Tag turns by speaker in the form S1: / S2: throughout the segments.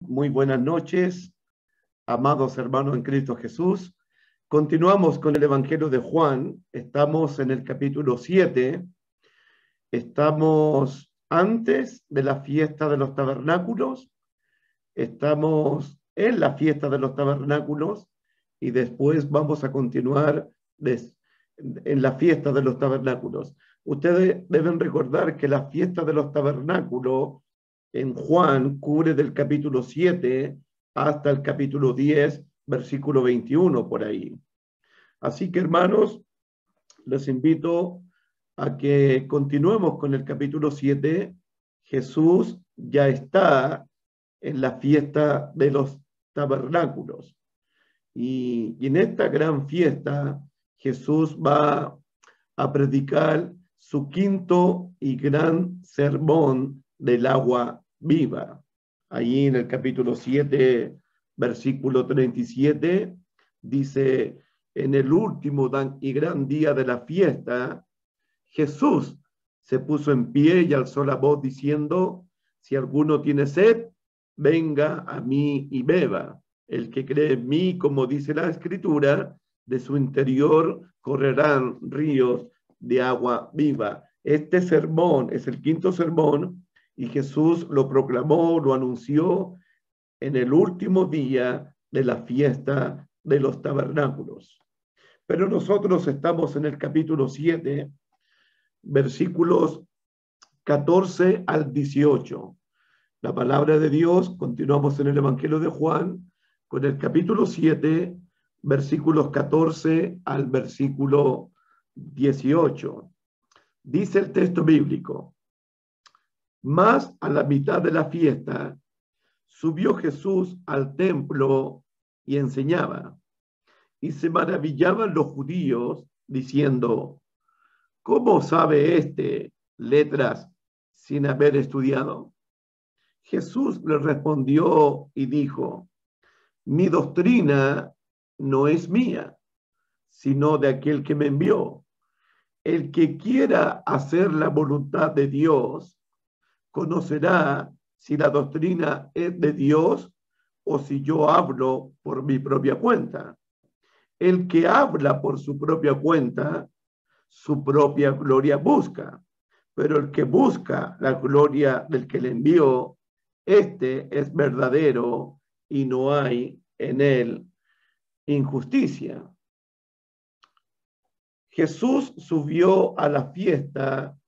S1: Muy buenas noches, amados hermanos en Cristo Jesús. Continuamos con el Evangelio de Juan. Estamos en el capítulo 7. Estamos antes de la fiesta de los tabernáculos. Estamos en la fiesta de los tabernáculos y después vamos a continuar en la fiesta de los tabernáculos. Ustedes deben recordar que la fiesta de los tabernáculos en Juan cubre del capítulo 7 hasta el capítulo 10, versículo 21 por ahí. Así que, hermanos, les invito a que continuemos con el capítulo 7. Jesús ya está en la fiesta de los tabernáculos. Y en esta gran fiesta, Jesús va a predicar su quinto y gran sermón del agua viva. Allí en el capítulo 7, versículo 37, dice: en el último y gran día de la fiesta, Jesús se puso en pie y alzó la voz diciendo: si alguno tiene sed, venga a mí y beba. El que cree en mí, como dice la Escritura, de su interior correrán ríos de agua viva. Este sermón es el quinto sermón y Jesús lo proclamó, lo anunció en el último día de la fiesta de los tabernáculos. Pero nosotros estamos en el capítulo 7, versículos 14 al 18. La palabra de Dios, continuamos en el Evangelio de Juan, con el capítulo 7, versículos 14 al versículo 18. Dice el texto bíblico: más a la mitad de la fiesta, subió Jesús al templo y enseñaba. Y se maravillaban los judíos, diciendo: ¿cómo sabe este letras sin haber estudiado? Jesús le respondió y dijo: mi doctrina no es mía, sino de aquel que me envió. El que quiera hacer la voluntad de Dios, conocerá si la doctrina es de Dios o si yo hablo por mi propia cuenta. El que habla por su propia cuenta, su propia gloria busca, pero el que busca la gloria del que le envió, este es verdadero y no hay en él injusticia. Jesús subió a la fiesta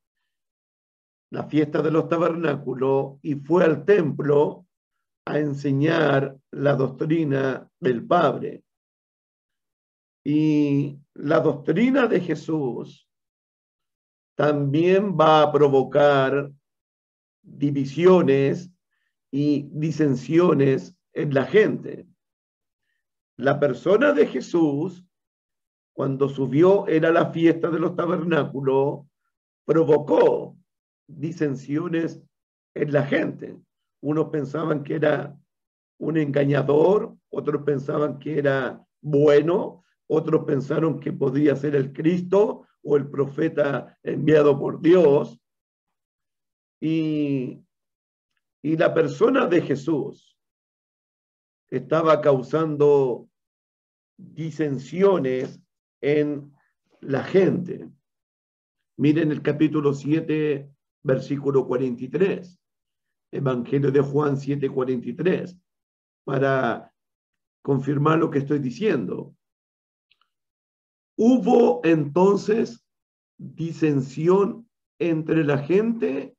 S1: de los tabernáculos, y fue al templo a enseñar la doctrina del Padre. Y la doctrina de Jesús también va a provocar divisiones y disensiones en la gente. La persona de Jesús, cuando subió, era la fiesta de los tabernáculos, provocó disensiones en la gente. Unos pensaban que era un engañador, otros pensaban que era bueno, otros pensaron que podía ser el Cristo o el profeta enviado por Dios. Y la persona de Jesús estaba causando disensiones en la gente. Miren el capítulo 7, versículo 43. Evangelio de Juan 7, 43. Para confirmar lo que estoy diciendo. Hubo entonces disensión entre la gente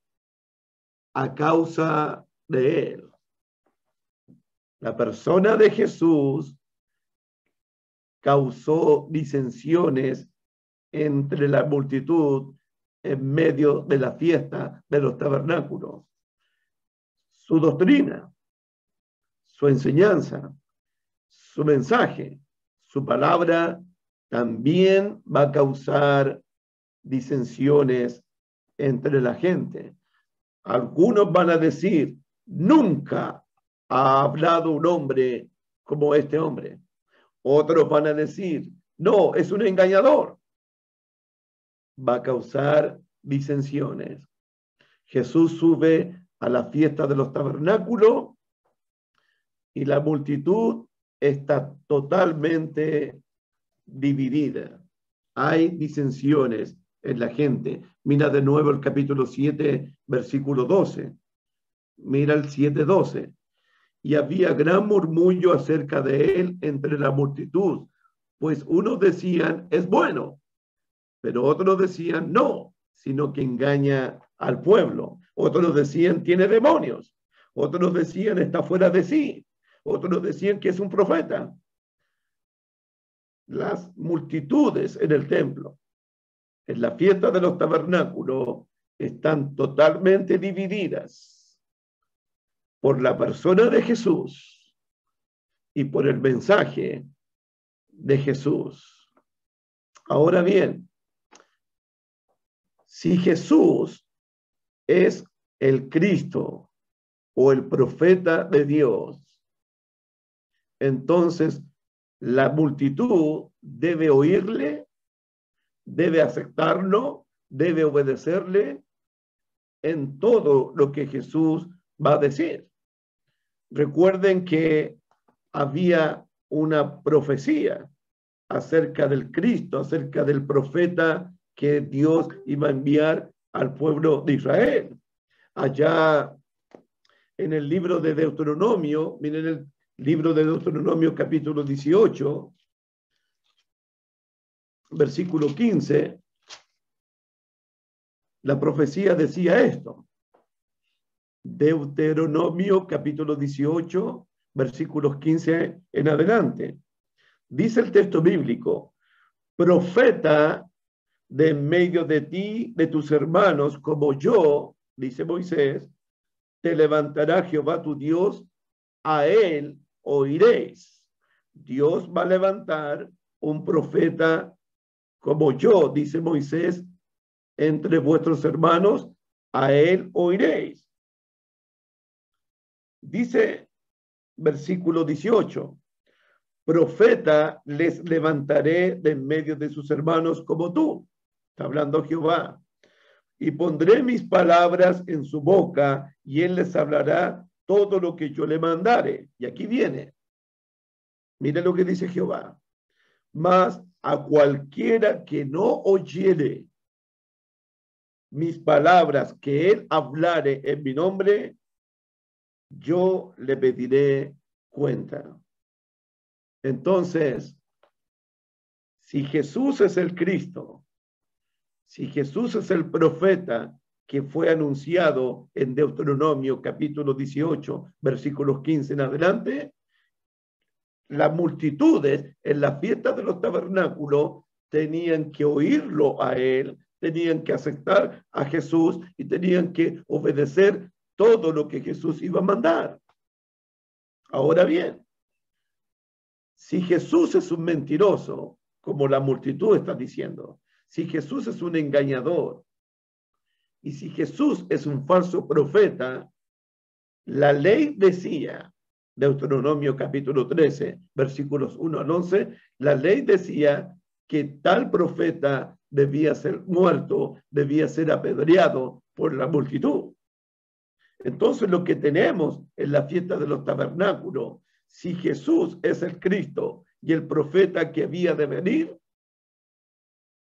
S1: a causa de él. La persona de Jesús causó disensiones entre la multitud en medio de la fiesta de los tabernáculos. Su doctrina, su enseñanza, su mensaje, su palabra también va a causar disensiones entre la gente. Algunos van a decir: nunca ha hablado un hombre como este hombre. Otros van a decir: no, es un engañador. Va a causar disensiones. Jesús sube a la fiesta de los tabernáculos y la multitud está totalmente dividida. Hay disensiones en la gente. Mira de nuevo el capítulo 7, versículo 12. Mira el 7:12. Y había gran murmullo acerca de él entre la multitud, pues unos decían, es bueno, pero otros decían, no, sino que engaña al pueblo. Otros decían, tiene demonios. Otros decían, está fuera de sí. Otros decían que es un profeta. Las multitudes en el templo, en la fiesta de los tabernáculos, están totalmente divididas por la persona de Jesús y por el mensaje de Jesús. Ahora bien, si Jesús es el Cristo o el profeta de Dios, entonces la multitud debe oírle, debe aceptarlo, debe obedecerle en todo lo que Jesús va a decir. Recuerden que había una profecía acerca del Cristo, acerca del profeta que Dios iba a enviar al pueblo de Israel. Allá en el libro de Deuteronomio, miren el libro de Deuteronomio capítulo 18, versículo 15, la profecía decía esto. Deuteronomio capítulo 18, versículos 15 en adelante. Dice el texto bíblico, profeta de en medio de ti, de tus hermanos, como yo, dice Moisés, te levantará Jehová tu Dios, a él oiréis. Dios va a levantar un profeta como yo, dice Moisés, entre vuestros hermanos, a él oiréis. Dice versículo 18, profeta les levantaré de en medio de sus hermanos como tú. Está hablando Jehová. Y pondré mis palabras en su boca y él les hablará todo lo que yo le mandare. Y aquí viene. Mire lo que dice Jehová. Mas a cualquiera que no oyere mis palabras que él hablare en mi nombre, yo le pediré cuenta. Entonces, si Jesús es el Cristo, si Jesús es el profeta que fue anunciado en Deuteronomio capítulo 18, versículos 15 en adelante, las multitudes en la fiesta de los tabernáculos tenían que oírlo a él, tenían que aceptar a Jesús y tenían que obedecer todo lo que Jesús iba a mandar. Ahora bien, si Jesús es un mentiroso, como la multitud está diciendo, si Jesús es un engañador y si Jesús es un falso profeta, la ley decía, Deuteronomio capítulo 13, versículos 1 al 11, la ley decía que tal profeta debía ser muerto, debía ser apedreado por la multitud. Entonces lo que tenemos en la fiesta de los tabernáculos, si Jesús es el Cristo y el profeta que había de venir,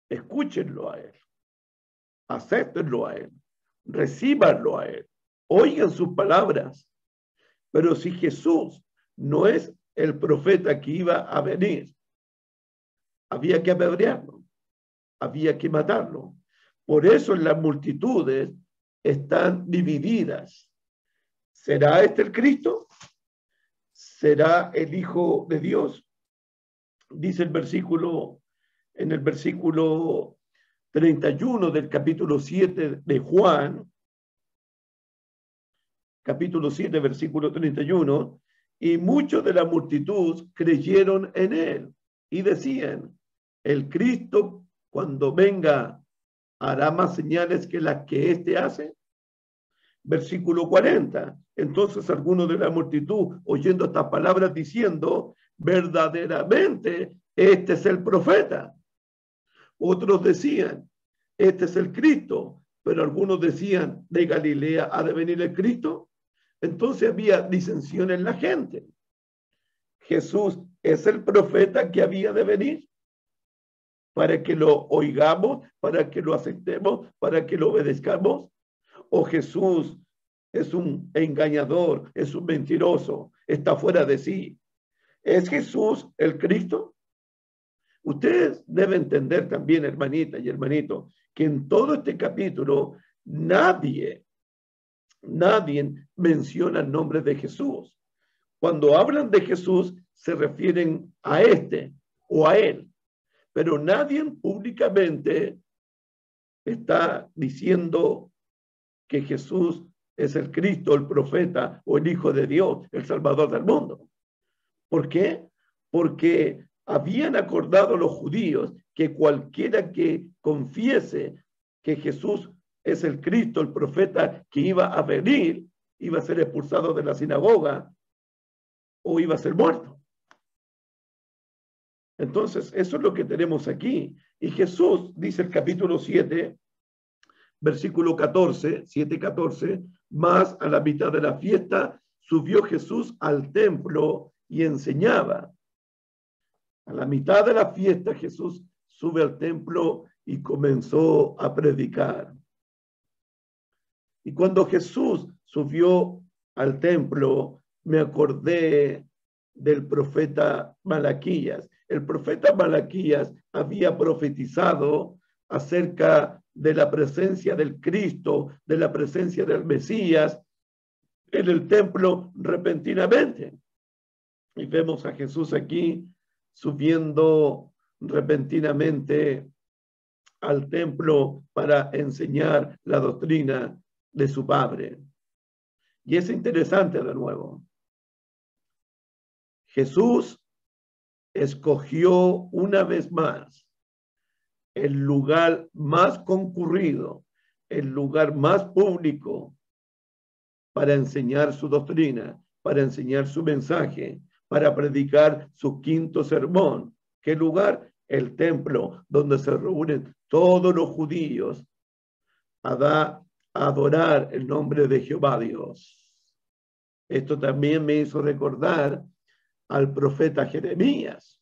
S1: escúchenlo a él, acéptenlo a él, recíbanlo a él, oigan sus palabras. Pero si Jesús no es el profeta que iba a venir, había que apedrearlo, había que matarlo. Por eso las multitudes están divididas. ¿Será este el Cristo? ¿Será el Hijo de Dios? Dice el versículo, en el versículo 31 del capítulo 7 de Juan, capítulo 7, versículo 31, y muchos de la multitud creyeron en él y decían, el Cristo cuando venga hará más señales que las que éste hace. Versículo 40, entonces algunos de la multitud oyendo estas palabras diciendo, verdaderamente este es el profeta. Otros decían, este es el Cristo, pero algunos decían, de Galilea ha de venir el Cristo. Entonces había disensión en la gente. Jesús es el profeta que había de venir para que lo oigamos, para que lo aceptemos, para que lo obedezcamos. O Jesús es un engañador, es un mentiroso, está fuera de sí. ¿Es Jesús el Cristo? Ustedes deben entender también, hermanita y hermanito, que en todo este capítulo nadie menciona el nombre de Jesús. Cuando hablan de Jesús, se refieren a este o a él, pero nadie públicamente está diciendo que Jesús es el Cristo, el profeta o el Hijo de Dios, el Salvador del mundo. ¿Por qué? Porque habían acordado los judíos que cualquiera que confiese que Jesús es el Cristo, el profeta que iba a venir, iba a ser expulsado de la sinagoga o iba a ser muerto. Entonces, eso es lo que tenemos aquí. Y Jesús, dice el capítulo 7, versículo 14, 7:14, más a la mitad de la fiesta subió Jesús al templo y enseñaba. A la mitad de la fiesta Jesús sube al templo y comenzó a predicar. Y cuando Jesús subió al templo, me acordé del profeta Malaquías. El profeta Malaquías había profetizado acerca de la presencia del Cristo, de la presencia del Mesías en el templo repentinamente. Y vemos a Jesús aquí subiendo repentinamente al templo para enseñar la doctrina de su Padre. Y es interesante de nuevo. Jesús escogió una vez más el lugar más concurrido, el lugar más público para enseñar su doctrina, para enseñar su mensaje, para predicar su quinto sermón. ¿Qué lugar? El templo, donde se reúnen todos los judíos a adorar el nombre de Jehová Dios. Esto también me hizo recordar al profeta Jeremías.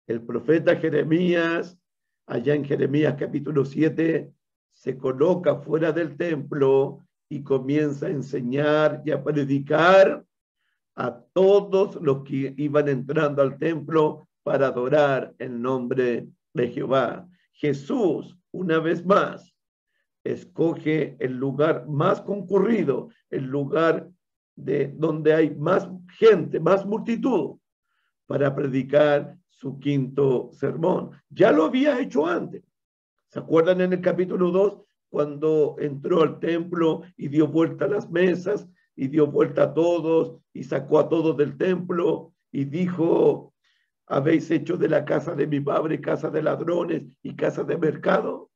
S1: El profeta Jeremías, allá en Jeremías capítulo 7, se coloca fuera del templo y comienza a enseñar y a predicar a todos los que iban entrando al templo para adorar el nombre de Jehová. Jesús, una vez más, escoge el lugar más concurrido, el lugar donde hay más gente, más multitud, para predicar su quinto sermón. Ya lo había hecho antes. ¿Se acuerdan en el capítulo 2? Cuando entró al templo y dio vuelta a las mesas y dio vuelta a todos y sacó a todos del templo y dijo: ¿habéis hecho de la casa de mi padre casa de ladrones y casa de mercado?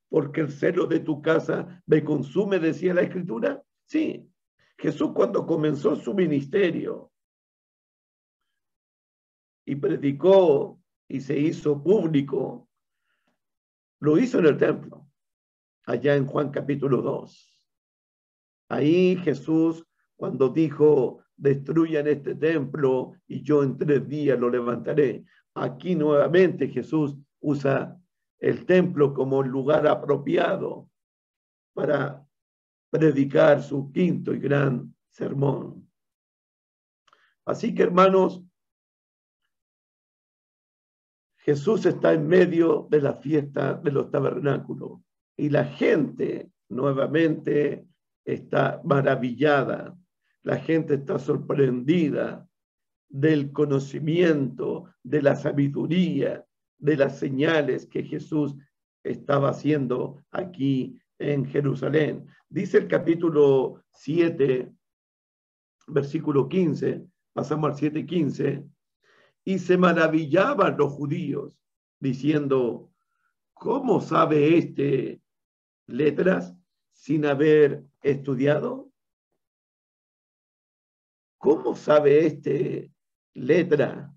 S1: Porque el celo de tu casa me consume, decía la Escritura. Sí, Jesús, cuando comenzó su ministerio y predicó y se hizo público, lo hizo en el templo, allá en Juan capítulo 2. Ahí Jesús, cuando dijo: destruyan este templo y yo en 3 días lo levantaré. Aquí nuevamente Jesús usa el templo como lugar apropiado para predicar su quinto y gran sermón. Así que, hermanos, Jesús está en medio de la fiesta de los tabernáculos y la gente nuevamente está maravillada, la gente está sorprendida del conocimiento, de la sabiduría, de las señales que Jesús estaba haciendo aquí en Jerusalén. Dice el capítulo 7, versículo 15, pasamos al 7:15, y se maravillaban los judíos, diciendo: ¿cómo sabe este letras sin haber estudiado? ¿Cómo sabe este letra?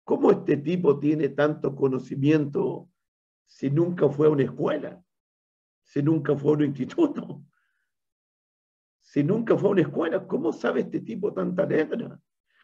S1: ¿Cómo este tipo tiene tanto conocimiento si nunca fue a una escuela? Si nunca fue a un instituto. Si nunca fue a una escuela, ¿cómo sabe este tipo tanta letra?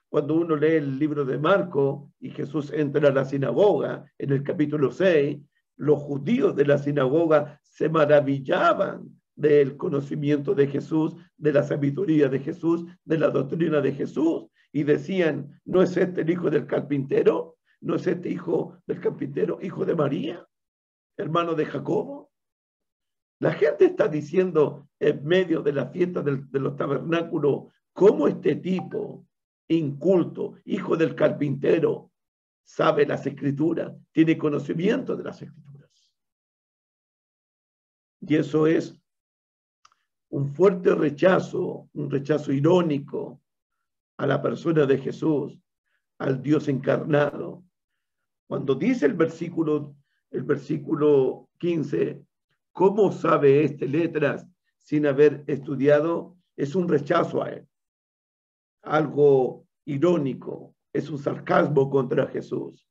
S1: Cuando uno lee el libro de Marcos y Jesús entra a la sinagoga, en el capítulo 6, los judíos de la sinagoga se maravillaban del conocimiento de Jesús, de la sabiduría de Jesús, de la doctrina de Jesús, y decían, ¿no es este el hijo del carpintero? ¿No es este hijo del carpintero, hijo de María, hermano de Jacobo? La gente está diciendo en medio de la fiesta de los tabernáculos, ¿cómo este tipo inculto, hijo del carpintero, sabe las escrituras, tiene conocimiento de las escrituras? Y eso es un fuerte rechazo, un rechazo irónico a la persona de Jesús, al Dios encarnado. Cuando dice el versículo 15, ¿cómo sabe este letras sin haber estudiado? Es un rechazo a él, algo irónico, es un sarcasmo contra Jesús.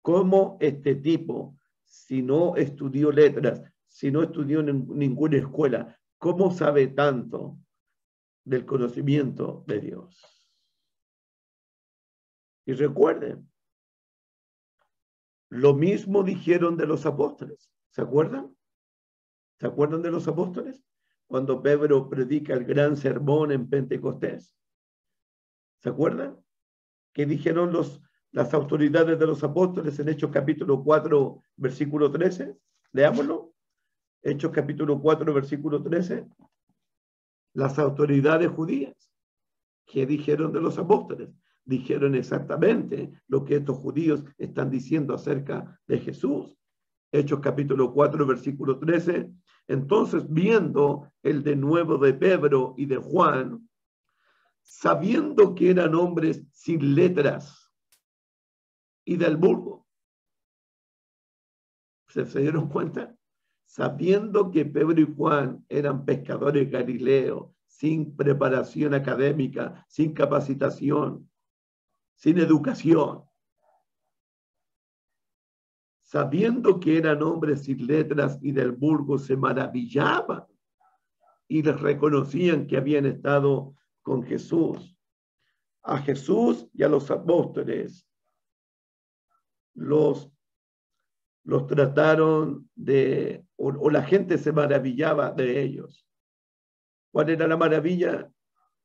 S1: ¿Cómo este tipo, si no estudió letras, si no estudió en ninguna escuela, cómo sabe tanto del conocimiento de Dios? Y recuerden, lo mismo dijeron de los apóstoles. ¿Se acuerdan? ¿Se acuerdan de los apóstoles? Cuando Pedro predica el gran sermón en Pentecostés. ¿Se acuerdan? ¿Qué dijeron las autoridades de los apóstoles en Hechos capítulo 4, versículo 13? Leámoslo. Hechos capítulo 4, versículo 13. Las autoridades judías, ¿qué dijeron de los apóstoles? Dijeron exactamente lo que estos judíos están diciendo acerca de Jesús. Hechos capítulo 4, versículo 13. Entonces, viendo el denuedo de Pedro y de Juan, sabiendo que eran hombres sin letras y del vulgo, ¿se dieron cuenta? Sabiendo que Pedro y Juan eran pescadores galileos, sin preparación académica, sin capacitación, sin educación, sabiendo que eran hombres sin letras y del vulgo, se maravillaban y les reconocían que habían estado con Jesús. A Jesús y a los apóstoles los trataron de, o la gente se maravillaba de ellos. ¿Cuál era la maravilla?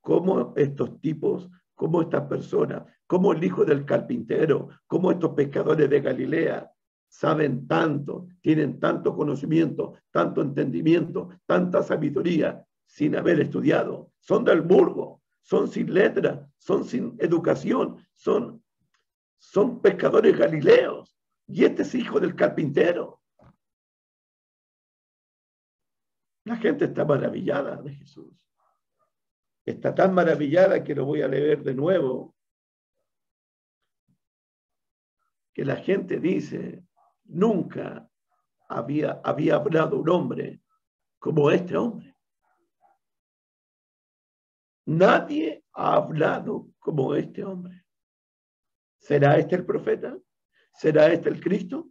S1: Cómo estos tipos, cómo estas personas, cómo el hijo del carpintero, cómo estos pescadores de Galilea saben tanto, tienen tanto conocimiento, tanto entendimiento, tanta sabiduría sin haber estudiado. Son del vulgo, son sin letras, son sin educación, son pescadores galileos. Y este es hijo del carpintero. La gente está maravillada de Jesús. Está tan maravillada que lo voy a leer de nuevo. Que la gente dice, nunca había hablado un hombre como este hombre. Nadie ha hablado como este hombre. ¿Será este el profeta? ¿Será este el Cristo?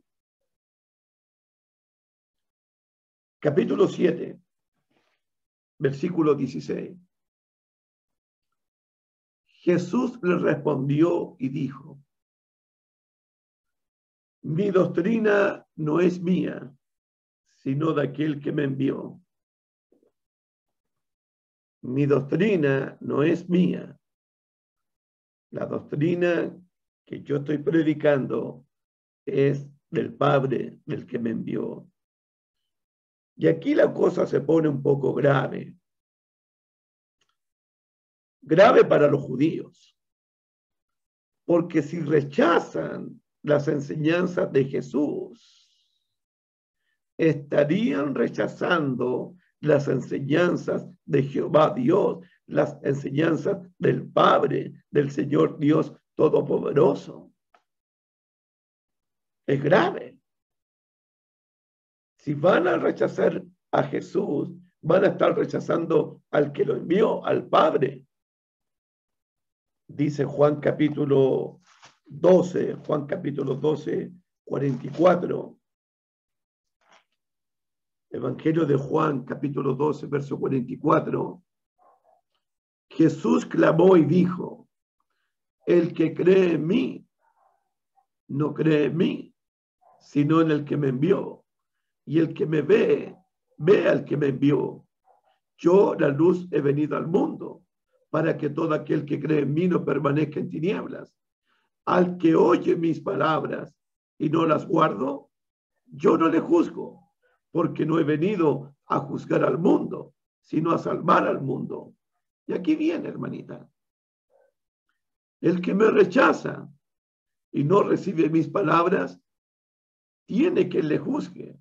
S1: Capítulo 7, versículo 16. Jesús le respondió y dijo, mi doctrina no es mía, sino de aquel que me envió. Mi doctrina no es mía. La doctrina que yo estoy predicando es del Padre, del que me envió. Y aquí la cosa se pone un poco grave. Grave para los judíos. Porque si rechazan las enseñanzas de Jesús, estarían rechazando las enseñanzas de Jehová Dios, las enseñanzas del Padre, del Señor Dios Todopoderoso. Es grave. Si van a rechazar a Jesús, van a estar rechazando al que lo envió, al Padre. Dice Juan capítulo 12, 44. Evangelio de Juan, capítulo 12, verso 44. Jesús clamó y dijo, El que cree en mí, no cree en mí, sino en el que me envió. Y el que me ve, ve al que me envió. Yo, la luz, he venido al mundo, para que todo aquel que cree en mí no permanezca en tinieblas. Al que oye mis palabras y no las guardo, yo no le juzgo, porque no he venido a juzgar al mundo, sino a salvar al mundo. Y aquí viene, hermanita. El que me rechaza y no recibe mis palabras, tiene que le juzgue.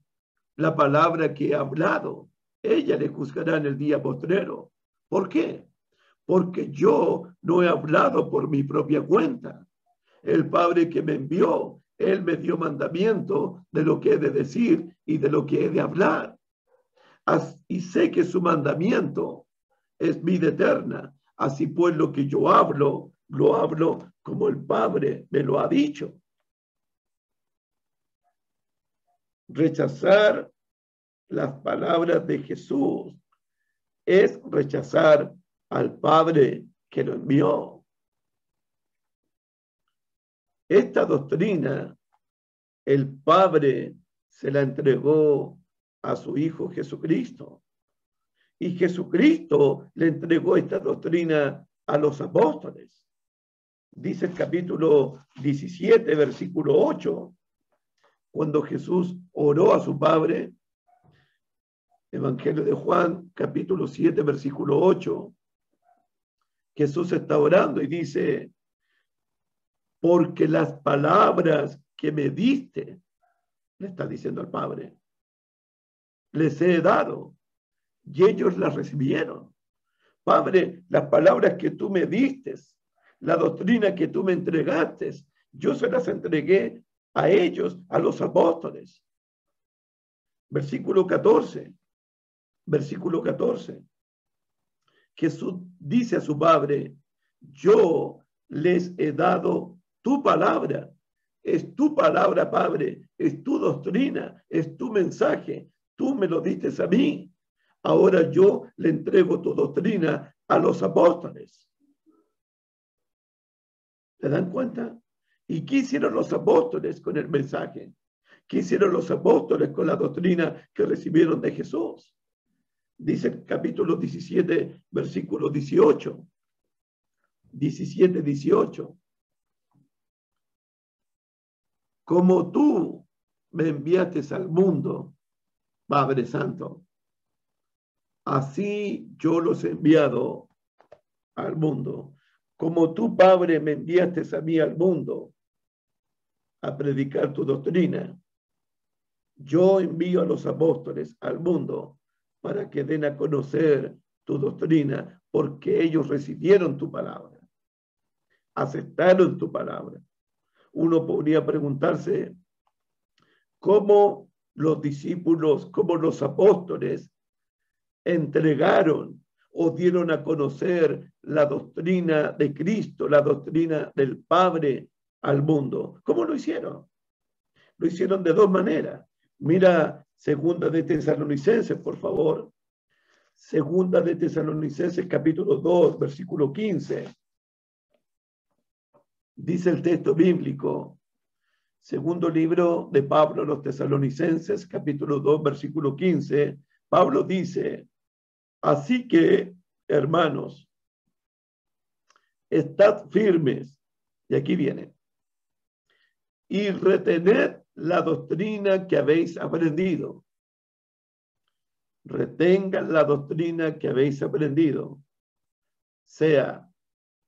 S1: La palabra que he hablado, ella le juzgará en el día postrero. ¿Por qué? Porque yo no he hablado por mi propia cuenta. El Padre que me envió, Él me dio mandamiento de lo que he de decir y de lo que he de hablar. Y sé que su mandamiento es vida eterna. Así pues, lo que yo hablo, lo hablo como el Padre me lo ha dicho. Rechazar las palabras de Jesús es rechazar al Padre que lo envió. Esta doctrina, el Padre se la entregó a su Hijo Jesucristo. Y Jesucristo le entregó esta doctrina a los apóstoles. Dice el capítulo 17, versículo 8, cuando Jesús oró a su Padre, Evangelio de Juan, capítulo 7, versículo 8, Jesús está orando y dice, porque las palabras que me diste, le está diciendo al Padre, les he dado y ellos las recibieron. Padre, las palabras que tú me diste, la doctrina que tú me entregaste, yo se las entregué a ellos, a los apóstoles. Versículo 14. Versículo 14. Jesús dice a su Padre, yo les he dado tu palabra. Es tu palabra, Padre, es tu doctrina, es tu mensaje. Tú me lo diste a mí. Ahora yo le entrego tu doctrina a los apóstoles. ¿Se dan cuenta? ¿Y qué hicieron los apóstoles con el mensaje? ¿Qué hicieron los apóstoles con la doctrina que recibieron de Jesús? Dice el capítulo 17, versículo 18. 17, 18. Como tú me enviaste al mundo, Padre Santo, así yo los he enviado al mundo. Como tú, Padre, me enviaste a mí al mundo a predicar tu doctrina, yo envío a los apóstoles al mundo para que den a conocer tu doctrina, porque ellos recibieron tu palabra, aceptaron tu palabra. Uno podría preguntarse cómo los discípulos, cómo los apóstoles entregaron o dieron a conocer la doctrina de Cristo, la doctrina del Padre al mundo. ¿Cómo lo hicieron? Lo hicieron de dos maneras. Mira, Segunda de Tesalonicenses, por favor. Segunda de Tesalonicenses, capítulo 2, versículo 15. Dice el texto bíblico, segundo libro de Pablo a los Tesalonicenses, capítulo 2, versículo 15. Pablo dice, así que, hermanos, estad firmes, y aquí viene, y retened la doctrina que habéis aprendido. Retengan la doctrina que habéis aprendido, sea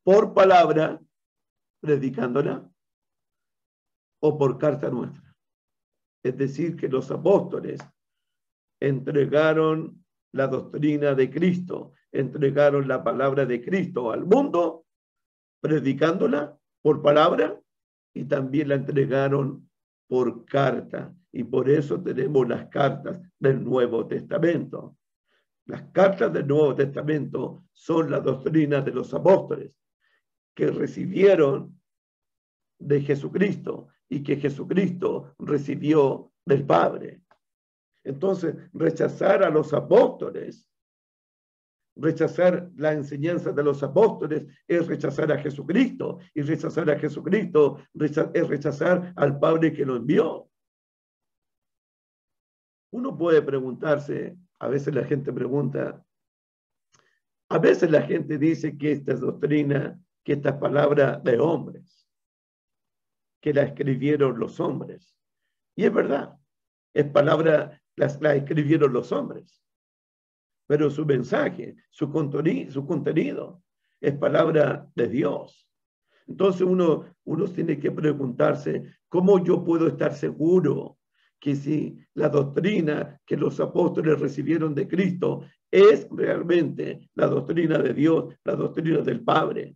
S1: por palabra, predicándola, o por carta nuestra. Es decir, que los apóstoles entregaron la doctrina de Cristo, entregaron la palabra de Cristo al mundo, predicándola por palabra, y también la entregaron por carta. Y por eso tenemos las cartas del Nuevo Testamento. Las cartas del Nuevo Testamento son la doctrina de los apóstoles que recibieron de Jesucristo y que Jesucristo recibió del Padre. Entonces, rechazar a los apóstoles Rechazar la enseñanza de los apóstoles es rechazar a Jesucristo, y rechazar a Jesucristo es rechazar al Padre que lo envió. Uno puede preguntarse, a veces la gente pregunta, a veces la gente dice que esta es doctrina, que esta es palabra de hombres, que la escribieron los hombres. Y es verdad, es palabra, la escribieron los hombres. Pero su mensaje, su contenido es palabra de Dios. Entonces uno tiene que preguntarse, ¿cómo yo puedo estar seguro que si la doctrina que los apóstoles recibieron de Cristo es realmente la doctrina de Dios, la doctrina del Padre?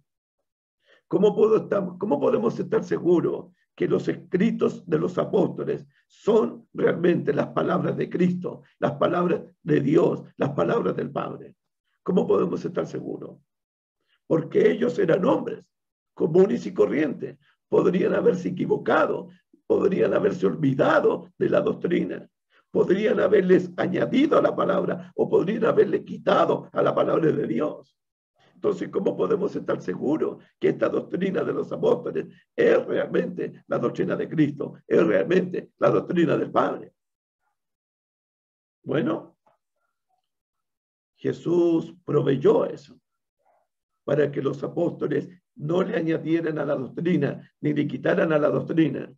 S1: ¿Cómo podemos estar seguros que los escritos de los apóstoles son realmente las palabras de Cristo, las palabras de Dios, las palabras del Padre? ¿Cómo podemos estar seguros? Porque ellos eran hombres comunes y corrientes, podrían haberse equivocado, podrían haberse olvidado de la doctrina, podrían haberles añadido a la palabra o podrían haberle quitado a la palabra de Dios. Entonces, ¿cómo podemos estar seguros que esta doctrina de los apóstoles es realmente la doctrina de Cristo, es realmente la doctrina del Padre? Bueno, Jesús proveyó eso para que los apóstoles no le añadieran a la doctrina ni le quitaran a la doctrina,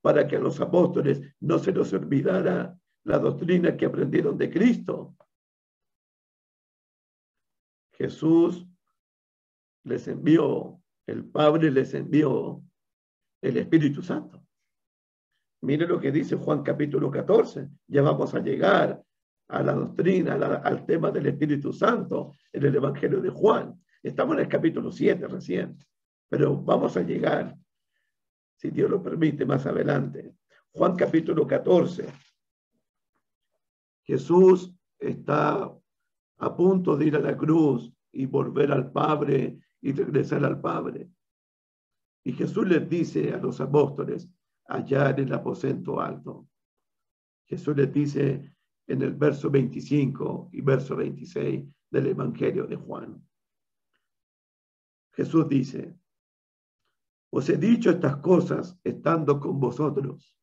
S1: para que a los apóstoles no se les olvidara la doctrina que aprendieron de Cristo. Jesús les envió, el Padre les envió el Espíritu Santo. Mire lo que dice Juan capítulo 14. Ya vamos a llegar a la doctrina, al tema del Espíritu Santo en el Evangelio de Juan. Estamos en el capítulo 7 recién, pero vamos a llegar, si Dios lo permite, más adelante. Juan capítulo 14. Jesús está a punto de ir a la cruz y volver al Padre y regresar al Padre. Y Jesús les dice a los apóstoles allá en el aposento alto. Jesús les dice en el verso 25 y verso 26 del Evangelio de Juan. Jesús dice, os he dicho estas cosas estando con vosotros,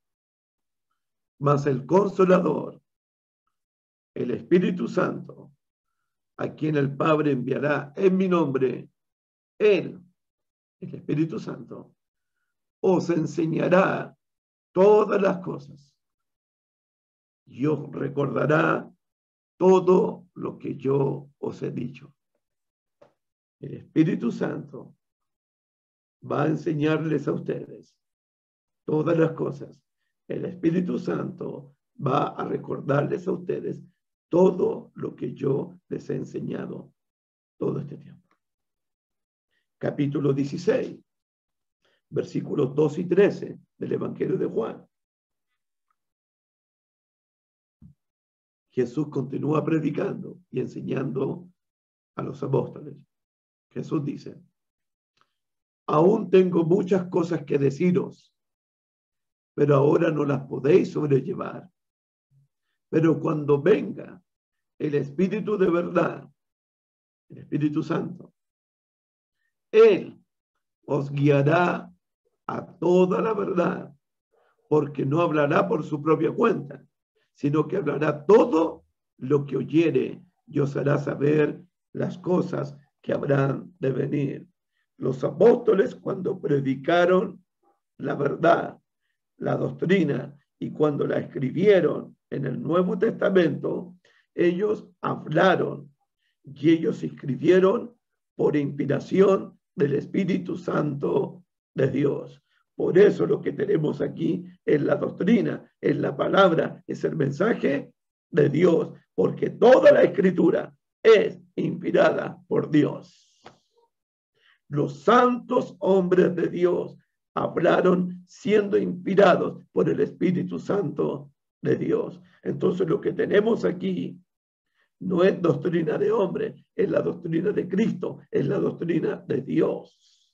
S1: mas el Consolador, el Espíritu Santo, a quien el Padre enviará en mi nombre, Él, el Espíritu Santo, os enseñará todas las cosas y os recordará todo lo que yo os he dicho. El Espíritu Santo va a enseñarles a ustedes todas las cosas. El Espíritu Santo va a recordarles a ustedes todo lo que yo les he enseñado todo este tiempo. Capítulo 16, versículos 2 y 13 del Evangelio de Juan. Jesús continúa predicando y enseñando a los apóstoles. Jesús dice, aún tengo muchas cosas que deciros, pero ahora no las podéis sobrellevar. Pero cuando venga el Espíritu de verdad, el Espíritu Santo, Él os guiará a toda la verdad, porque no hablará por su propia cuenta, sino que hablará todo lo que oyere y os hará saber las cosas que habrán de venir. Los apóstoles, cuando predicaron la verdad, la doctrina, y cuando la escribieron en el Nuevo Testamento, ellos hablaron y ellos escribieron por inspiración del Espíritu Santo de Dios. Por eso lo que tenemos aquí es la doctrina, es la palabra, es el mensaje de Dios, porque toda la escritura es inspirada por Dios. Los santos hombres de Dios hablaron siendo inspirados por el Espíritu Santo de Dios. Entonces lo que tenemos aquí no es doctrina de hombre, es la doctrina de Cristo, es la doctrina de Dios.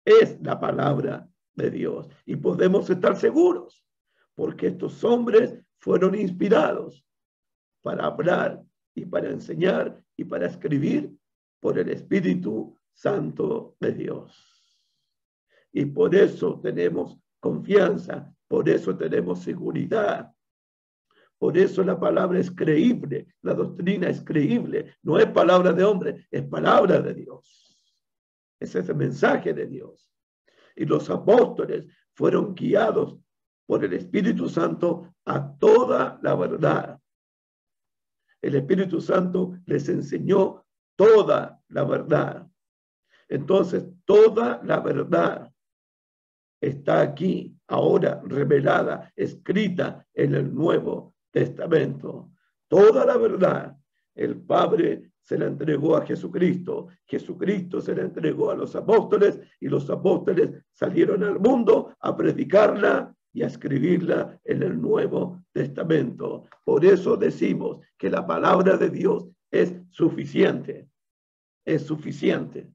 S1: Es la palabra de Dios. Y podemos estar seguros, porque estos hombres fueron inspirados para hablar y para enseñar y para escribir por el Espíritu Santo de Dios. Y por eso tenemos confianza, por eso tenemos seguridad. Por eso la palabra es creíble, la doctrina es creíble, no es palabra de hombre, es palabra de Dios. Ese es el mensaje de Dios. Y los apóstoles fueron guiados por el Espíritu Santo a toda la verdad. El Espíritu Santo les enseñó toda la verdad. Entonces, toda la verdad está aquí, ahora revelada, escrita en el Nuevo Testamento. Toda la verdad, el Padre se la entregó a Jesucristo, Jesucristo se la entregó a los apóstoles y los apóstoles salieron al mundo a predicarla y a escribirla en el Nuevo Testamento. Por eso decimos que la palabra de Dios es suficiente, es suficiente.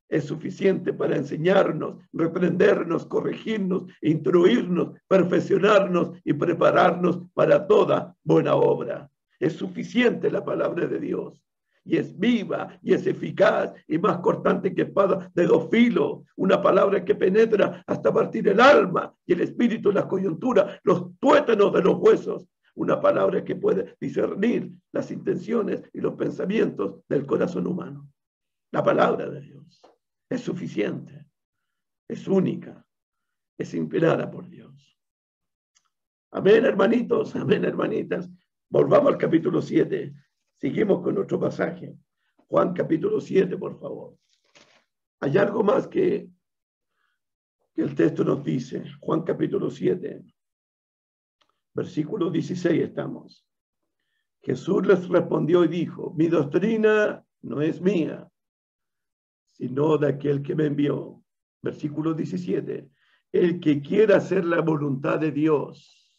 S1: Es suficiente para enseñarnos, reprendernos, corregirnos, instruirnos, perfeccionarnos y prepararnos para toda buena obra. Es suficiente la palabra de Dios. Y es viva, y es eficaz, y más cortante que espada de dos filos. Una palabra que penetra hasta partir el alma y el espíritu, las coyunturas, los tuétanos de los huesos. Una palabra que puede discernir las intenciones y los pensamientos del corazón humano. La palabra de Dios es suficiente, es única, es inspirada por Dios. Amén, hermanitos, amén, hermanitas. Volvamos al capítulo 7. Seguimos con nuestro pasaje. Juan capítulo 7, por favor. Hay algo más que el texto nos dice. Juan capítulo 7, versículo 16 estamos. Jesús les respondió y dijo, mi doctrina no es mía, sino de aquel que me envió. Versículo 17. El que quiera hacer la voluntad de Dios.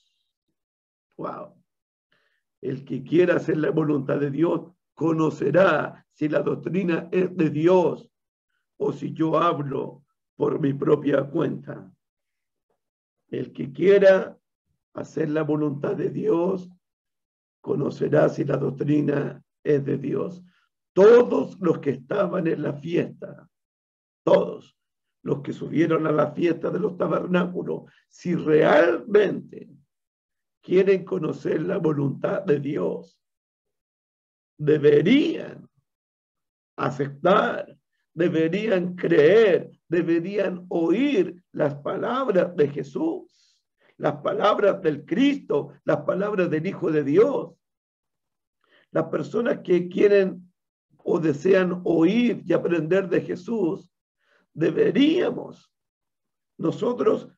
S1: Wow. El que quiera hacer la voluntad de Dios conocerá si la doctrina es de Dios o si yo hablo por mi propia cuenta. El que quiera hacer la voluntad de Dios conocerá si la doctrina es de Dios. Todos los que estaban en la fiesta, todos los que subieron a la fiesta de los tabernáculos, si realmente quieren conocer la voluntad de Dios, deberían aceptar, deberían creer, deberían oír las palabras de Jesús, las palabras del Cristo, las palabras del Hijo de Dios. Las personas que quieren o desean oír y aprender de Jesús, deberíamos, nosotros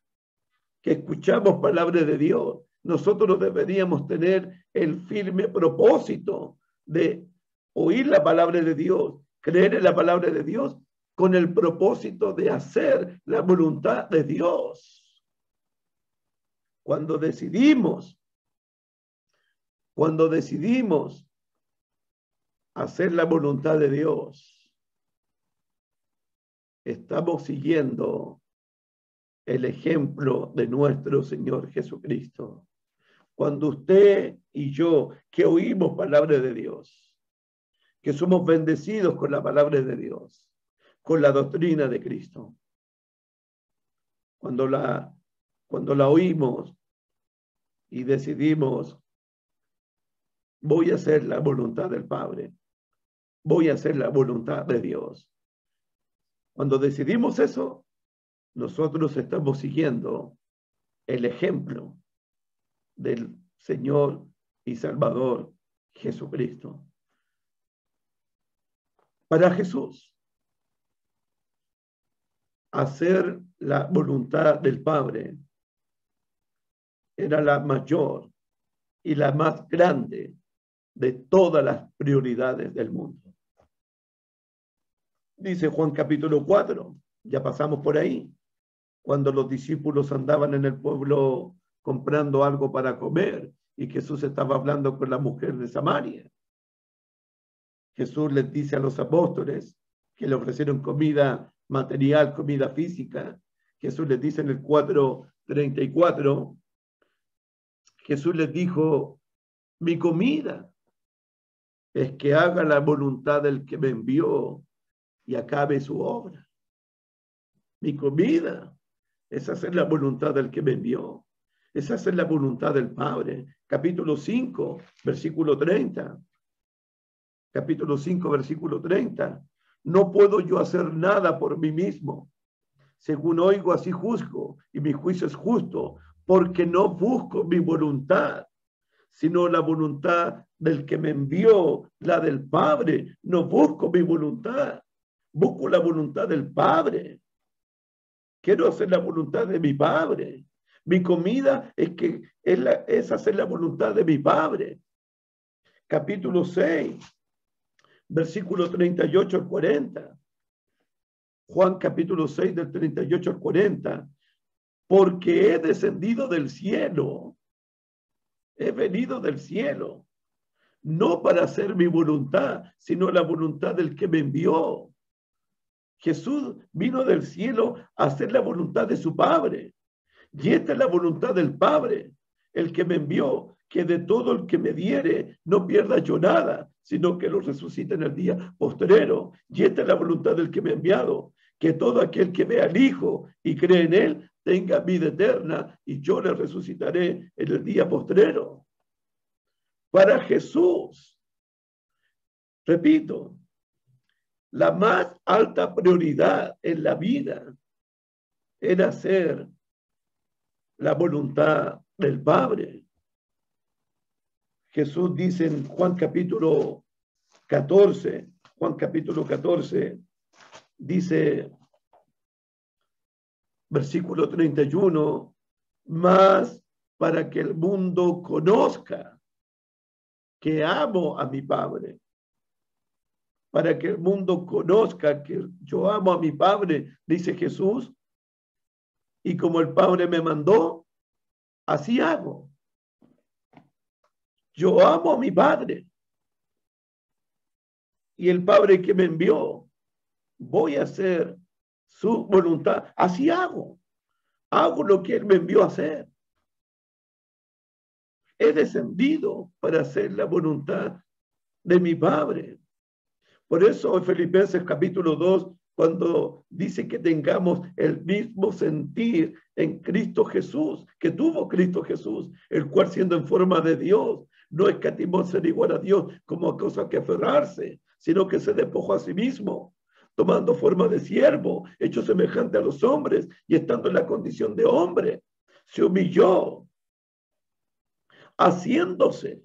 S1: que escuchamos palabras de Dios, nosotros deberíamos tener el firme propósito de oír la palabra de Dios, creer en la palabra de Dios, con el propósito de hacer la voluntad de Dios. Cuando decidimos hacer la voluntad de Dios, estamos siguiendo el ejemplo de nuestro Señor Jesucristo. Cuando usted y yo, que oímos palabra de Dios, que somos bendecidos con la palabra de Dios, con la doctrina de Cristo, cuando la oímos y decidimos, voy a hacer la voluntad del Padre, voy a hacer la voluntad de Dios. Cuando decidimos eso, nosotros estamos siguiendo el ejemplo del Señor y Salvador Jesucristo. Para Jesús, hacer la voluntad del Padre era la mayor y la más grande de todas las prioridades del mundo. Dice Juan capítulo 4, ya pasamos por ahí, cuando los discípulos andaban en el pueblo comprando algo para comer y Jesús estaba hablando con la mujer de Samaria. Jesús les dice a los apóstoles que le ofrecieron comida material, comida física. Jesús les dice en el 4:34, Jesús les dijo, mi comida es que haga la voluntad del que me envió y acabe su obra. Mi comida es hacer la voluntad del que me envió. Es hacer la voluntad del Padre. Capítulo 5, versículo 30. Capítulo 5, versículo 30. No puedo yo hacer nada por mí mismo. Según oigo, así juzgo, y mi juicio es justo, porque no busco mi voluntad, sino la voluntad del que me envió, la del Padre. No busco mi voluntad, busco la voluntad del Padre. Quiero hacer la voluntad de mi Padre. Mi comida es hacer la voluntad de mi Padre. Capítulo 6, versículo 38 al 40. Juan capítulo 6 del 38 al 40. Porque he descendido del cielo, he venido del cielo, no para hacer mi voluntad, sino la voluntad del que me envió. Jesús vino del cielo a hacer la voluntad de su Padre. Y esta es la voluntad del Padre, el que me envió, que de todo el que me diere no pierda yo nada, sino que lo resucite en el día postrero. Y esta es la voluntad del que me ha enviado, que todo aquel que vea al Hijo y cree en él tenga vida eterna, y yo le resucitaré en el día postrero. Para Jesús, repito, la más alta prioridad en la vida era hacer la voluntad del Padre. Jesús dice en Juan capítulo 14, dice, versículo 31, más para que el mundo conozca que amo a mi Padre, para que el mundo conozca que yo amo a mi Padre, dice Jesús, y como el Padre me mandó, así hago. Yo amo a mi Padre, y el Padre que me envió, voy a hacer su voluntad. Así hago lo que Él me envió a hacer. He descendido para hacer la voluntad de mi Padre. Por eso en Filipenses capítulo 2, cuando dice que tengamos el mismo sentir en Cristo Jesús, que tuvo Cristo Jesús, el cual siendo en forma de Dios, no escatimó ser igual a Dios como cosa que aferrarse, sino que se despojó a sí mismo, tomando forma de siervo, hecho semejante a los hombres, y estando en la condición de hombre, se humilló, haciéndose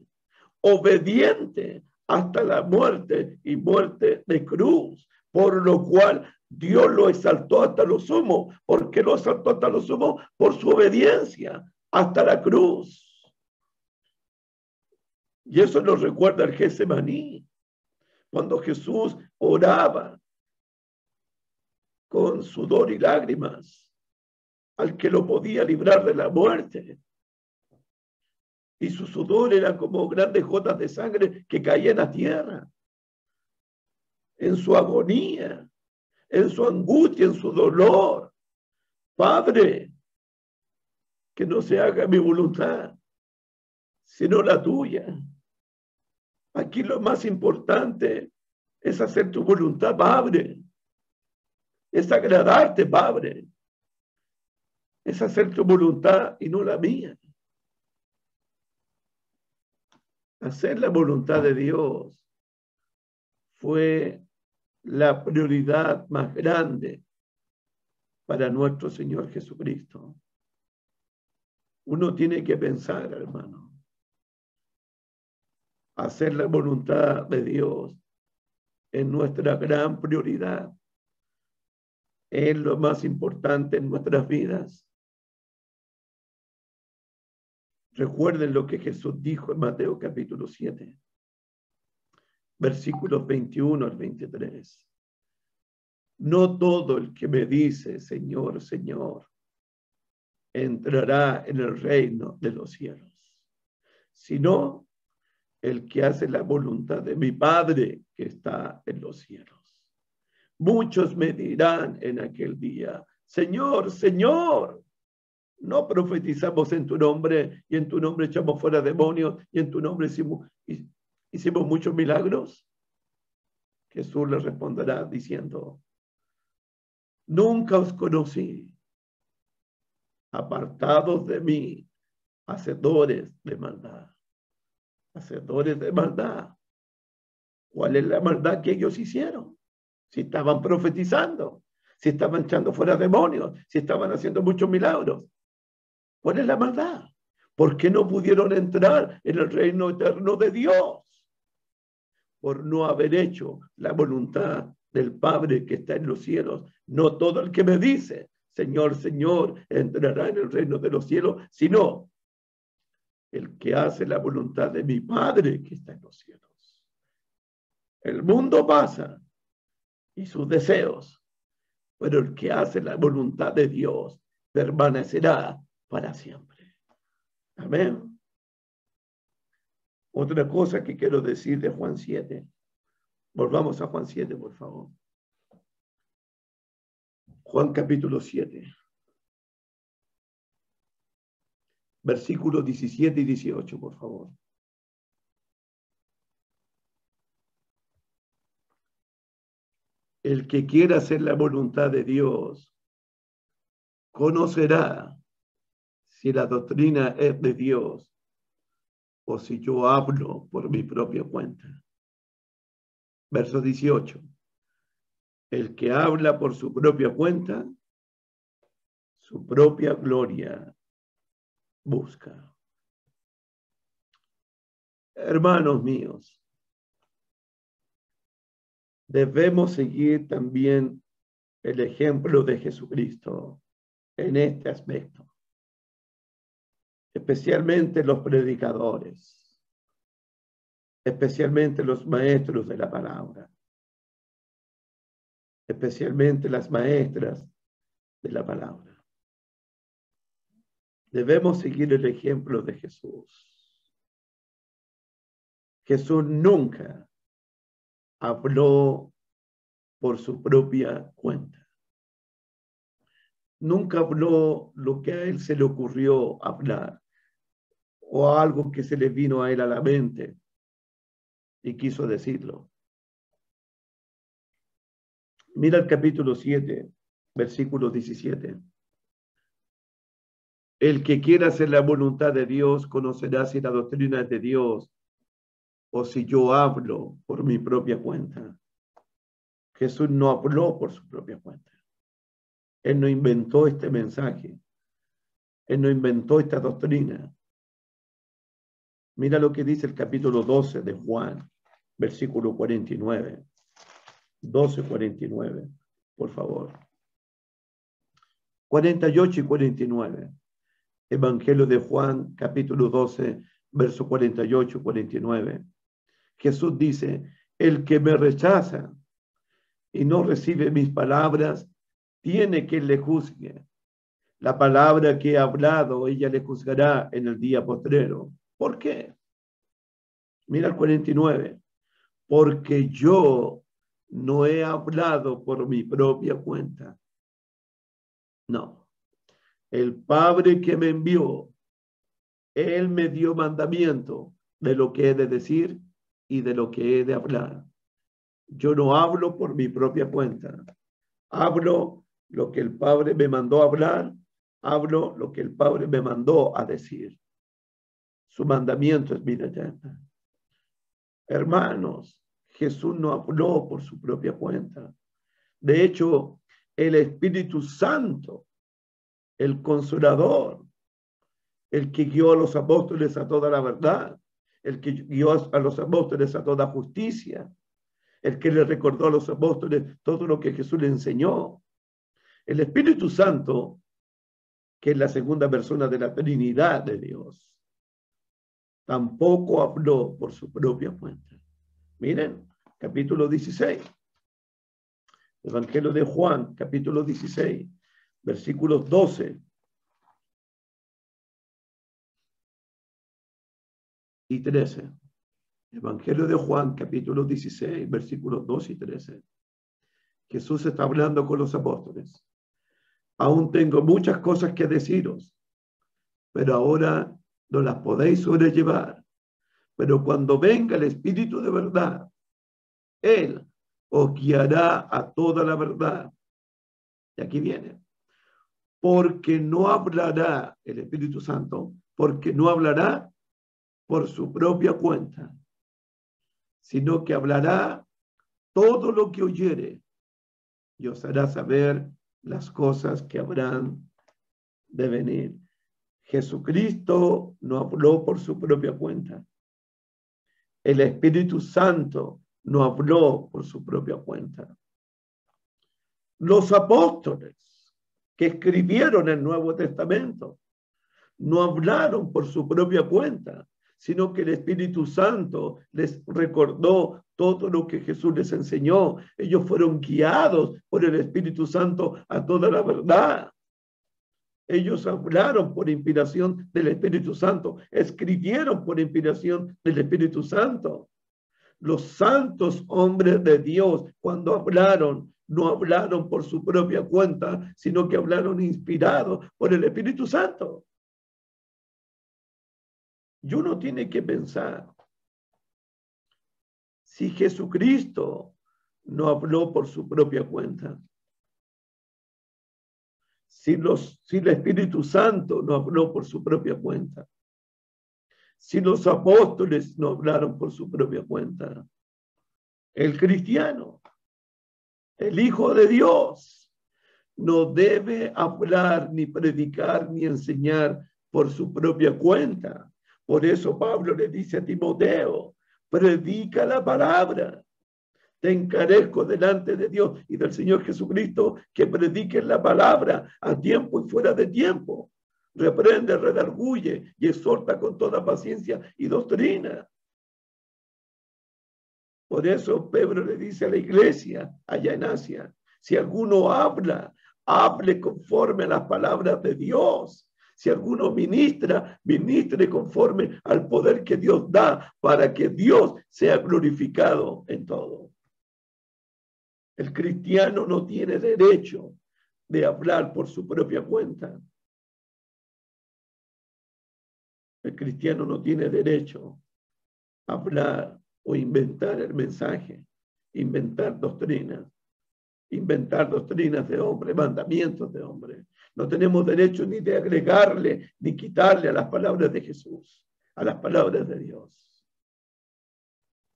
S1: obediente hasta la muerte y muerte de cruz, por lo cual Dios lo exaltó hasta lo sumo. ¿Por qué lo exaltó hasta lo sumo? Por su obediencia hasta la cruz. Y eso nos recuerda el Getsemaní, cuando Jesús oraba con sudor y lágrimas al que lo podía librar de la muerte. Y su sudor era como grandes gotas de sangre que caían a tierra. En su agonía, en su angustia, en su dolor. Padre, que no se haga mi voluntad, sino la tuya. Aquí lo más importante es hacer tu voluntad, Padre. Es agradarte, Padre. Es hacer tu voluntad y no la mía. Hacer la voluntad de Dios fue la prioridad más grande para nuestro Señor Jesucristo. Uno tiene que pensar, hermano, hacer la voluntad de Dios es nuestra gran prioridad. Es lo más importante en nuestras vidas. Recuerden lo que Jesús dijo en Mateo capítulo 7, versículos 21 al 23. No todo el que me dice, Señor, Señor, entrará en el reino de los cielos, sino el que hace la voluntad de mi Padre que está en los cielos. Muchos me dirán en aquel día, Señor, Señor, no profetizamos en tu nombre, y en tu nombre echamos fuera demonios, y en tu nombre hicimos... hicimos muchos milagros. Jesús le responderá diciendo, nunca os conocí, apartados de mí, hacedores de maldad. Hacedores de maldad. ¿Cuál es la maldad que ellos hicieron? Si estaban profetizando, si estaban echando fuera demonios, si estaban haciendo muchos milagros. ¿Cuál es la maldad? ¿Por qué no pudieron entrar en el reino eterno de Dios? Por no haber hecho la voluntad del Padre que está en los cielos. No todo el que me dice, Señor, Señor, entrará en el reino de los cielos, sino el que hace la voluntad de mi Padre que está en los cielos. El mundo pasa y sus deseos, pero el que hace la voluntad de Dios permanecerá para siempre. Amén. Otra cosa que quiero decir de Juan 7. Volvamos a Juan 7, por favor. Juan capítulo 7. Versículos 17 y 18, por favor. El que quiera hacer la voluntad de Dios conocerá si la doctrina es de Dios o si yo hablo por mi propia cuenta. Verso 18. El que habla por su propia cuenta, su propia gloria busca. Hermanos míos, debemos seguir también el ejemplo de Jesucristo en este aspecto, especialmente los predicadores, especialmente los maestros de la palabra, especialmente las maestras de la palabra. Debemos seguir el ejemplo de Jesús. Jesús nunca habló por su propia cuenta. Nunca habló lo que a él se le ocurrió hablar o algo que se le vino a él a la mente y quiso decirlo. Mira el capítulo 7, versículo 17. El que quiera hacer la voluntad de Dios conocerá si la doctrina es de Dios o si yo hablo por mi propia cuenta. Jesús no habló por su propia cuenta. Él no inventó este mensaje. Él no inventó esta doctrina. Mira lo que dice el capítulo 12 de Juan, versículo 49. 12:49, por favor. 48 y 49. Evangelio de Juan, capítulo 12, verso 48 y 49. Jesús dice, el que me rechaza y no recibe mis palabras, tiene que le juzgue. La palabra que he hablado, ella le juzgará en el día postrero. ¿Por qué? Mira el 49. Porque yo no he hablado por mi propia cuenta. No. El Padre que me envió, Él me dio mandamiento de lo que he de decir y de lo que he de hablar. Yo no hablo por mi propia cuenta. Hablo lo que el Padre me mandó a hablar. Hablo lo que el Padre me mandó a decir. Su mandamiento es vida eterna. Hermanos, Jesús no habló por su propia cuenta. De hecho, el Espíritu Santo, el Consolador, el que guió a los apóstoles a toda la verdad, el que guió a los apóstoles a toda justicia, el que le recordó a los apóstoles todo lo que Jesús le enseñó. El Espíritu Santo, que es la segunda persona de la Trinidad de Dios, tampoco habló por su propia cuenta. Miren, capítulo 16. Evangelio de Juan, capítulo 16, versículos 12 y 13. Evangelio de Juan, capítulo 16, versículos 12 y 13. Jesús está hablando con los apóstoles. Aún tengo muchas cosas que deciros, pero ahora no las podéis sobrellevar. Pero cuando venga el Espíritu de verdad, Él os guiará a toda la verdad. Y aquí viene. Porque no hablará el Espíritu Santo, porque no hablará por su propia cuenta, sino que hablará todo lo que oyere y os hará saber las cosas que habrán de venir. Jesucristo no habló por su propia cuenta. El Espíritu Santo no habló por su propia cuenta. Los apóstoles que escribieron el Nuevo Testamento no hablaron por su propia cuenta, sino que el Espíritu Santo les recordó todo lo que Jesús les enseñó. Ellos fueron guiados por el Espíritu Santo a toda la verdad. Ellos hablaron por inspiración del Espíritu Santo, escribieron por inspiración del Espíritu Santo. Los santos hombres de Dios, cuando hablaron, no hablaron por su propia cuenta, sino que hablaron inspirados por el Espíritu Santo. Y uno tiene que pensar, si Jesucristo no habló por su propia cuenta, si el Espíritu Santo no habló por su propia cuenta, si los apóstoles no hablaron por su propia cuenta, el cristiano, el Hijo de Dios, no debe hablar, ni predicar, ni enseñar por su propia cuenta. Por eso Pablo le dice a Timoteo, predica la palabra. Te encarezco delante de Dios y del Señor Jesucristo que prediques la palabra a tiempo y fuera de tiempo. Reprende, redarguye y exhorta con toda paciencia y doctrina. Por eso Pedro le dice a la iglesia allá en Asia, si alguno habla, hable conforme a las palabras de Dios. Si alguno ministra, ministre conforme al poder que Dios da para que Dios sea glorificado en todo. El cristiano no tiene derecho de hablar por su propia cuenta. El cristiano no tiene derecho a hablar o inventar el mensaje, inventar doctrinas de hombre, mandamientos de hombre. No tenemos derecho ni de agregarle ni quitarle a las palabras de Jesús, a las palabras de Dios.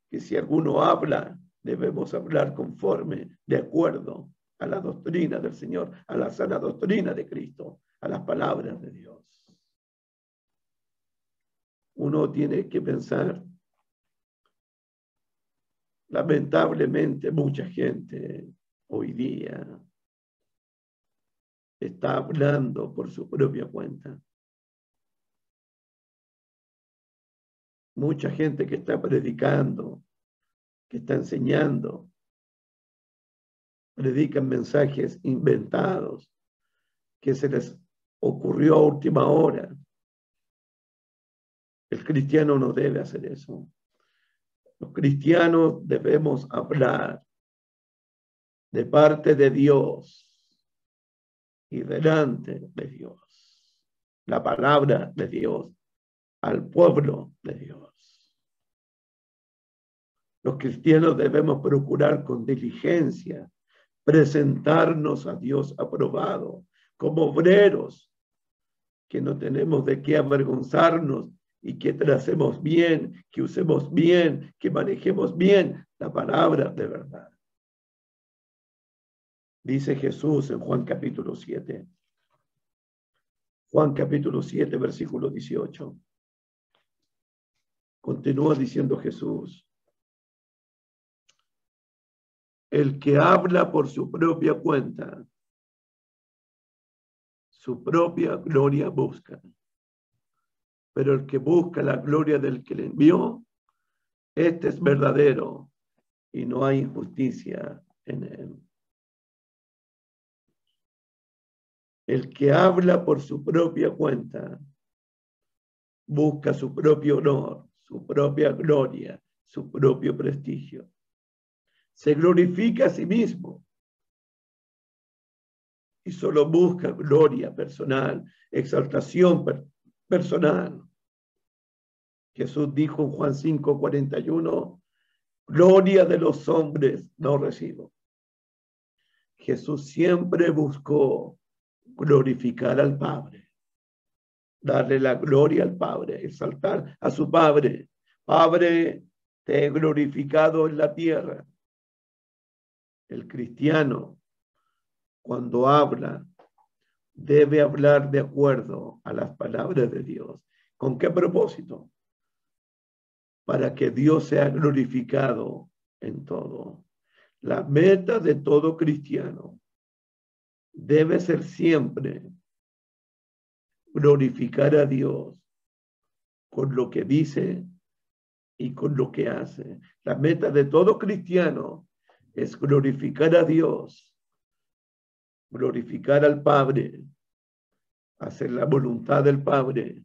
S1: Que si alguno habla, debemos hablar conforme, de acuerdo a la doctrina del Señor, a la sana doctrina de Cristo, a las palabras de Dios. Uno tiene que pensar, lamentablemente mucha gente hoy día está hablando por su propia cuenta. Mucha gente que está predicando, que está enseñando, predican mensajes inventados que se les ocurrió a última hora. El cristiano no debe hacer eso. Los cristianos debemos hablar de parte de Dios y delante de Dios. La palabra de Dios al pueblo de Dios. Los cristianos debemos procurar con diligencia presentarnos a Dios aprobado como obreros que no tenemos de qué avergonzarnos y que tracemos bien, que usemos bien, que manejemos bien la palabra de verdad. Dice Jesús en Juan capítulo 7. Juan capítulo 7, versículo 18. Continúa diciendo Jesús. El que habla por su propia cuenta, su propia gloria busca. Pero el que busca la gloria del que le envió, este es verdadero y no hay injusticia en él. El que habla por su propia cuenta, busca su propio honor, su propia gloria, su propio prestigio. Se glorifica a sí mismo y solo busca gloria personal, exaltación personal. Jesús dijo en Juan 5:41, gloria de los hombres no recibo. Jesús siempre buscó glorificar al Padre, darle la gloria al Padre, exaltar a su Padre. Padre, te he glorificado en la tierra. El cristiano, cuando habla, debe hablar de acuerdo a las palabras de Dios. ¿Con qué propósito? Para que Dios sea glorificado en todo. La meta de todo cristiano debe ser siempre glorificar a Dios con lo que dice y con lo que hace. La meta de todo cristiano es glorificar a Dios, glorificar al Padre, hacer la voluntad del Padre.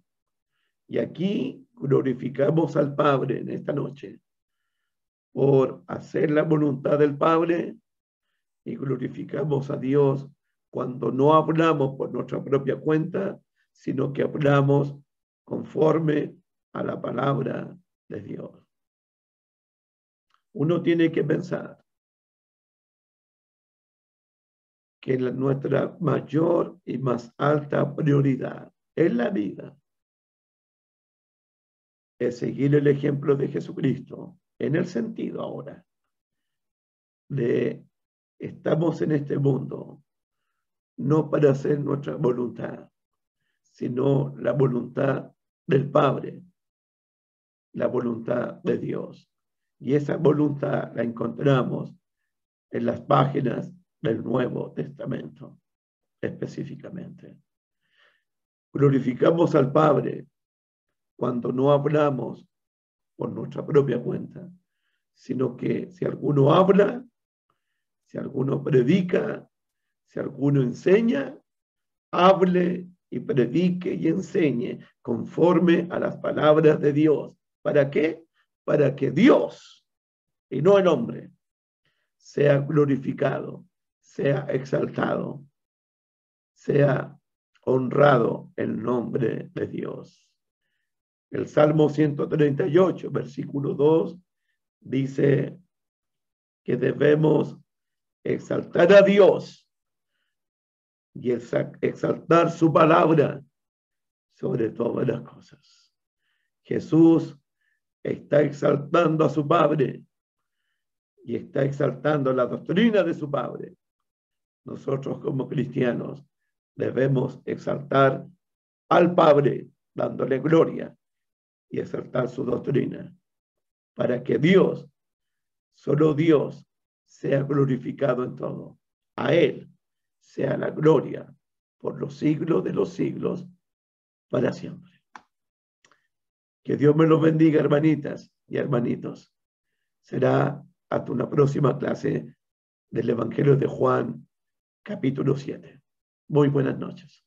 S1: Y aquí glorificamos al Padre en esta noche por hacer la voluntad del Padre y glorificamos a Dios cuando no hablamos por nuestra propia cuenta, sino que hablamos conforme a la palabra de Dios. Uno tiene que pensar que nuestra mayor y más alta prioridad en la vida es seguir el ejemplo de Jesucristo, en el sentido ahora de estamos en este mundo no para hacer nuestra voluntad, sino la voluntad del Padre, la voluntad de Dios. Y esa voluntad la encontramos en las páginas del Nuevo Testamento, específicamente. Glorificamos al Padre cuando no hablamos por nuestra propia cuenta, sino que si alguno habla, si alguno predica, si alguno enseña, hable y predique y enseñe conforme a las palabras de Dios. ¿Para qué? Para que Dios, y no el hombre, sea glorificado, sea exaltado, sea honrado el nombre de Dios. El Salmo 138, versículo 2, dice que debemos exaltar a Dios y exaltar su palabra sobre todas las cosas. Jesús está exaltando a su Padre y está exaltando la doctrina de su Padre. Nosotros como cristianos debemos exaltar al Padre, dándole gloria y exaltar su doctrina, para que Dios, solo Dios, sea glorificado en todo. A Él sea la gloria por los siglos de los siglos, para siempre. Que Dios me los bendiga, hermanitas y hermanitos. Será hasta una próxima clase del Evangelio de Juan, capítulo 7. Muy buenas noches.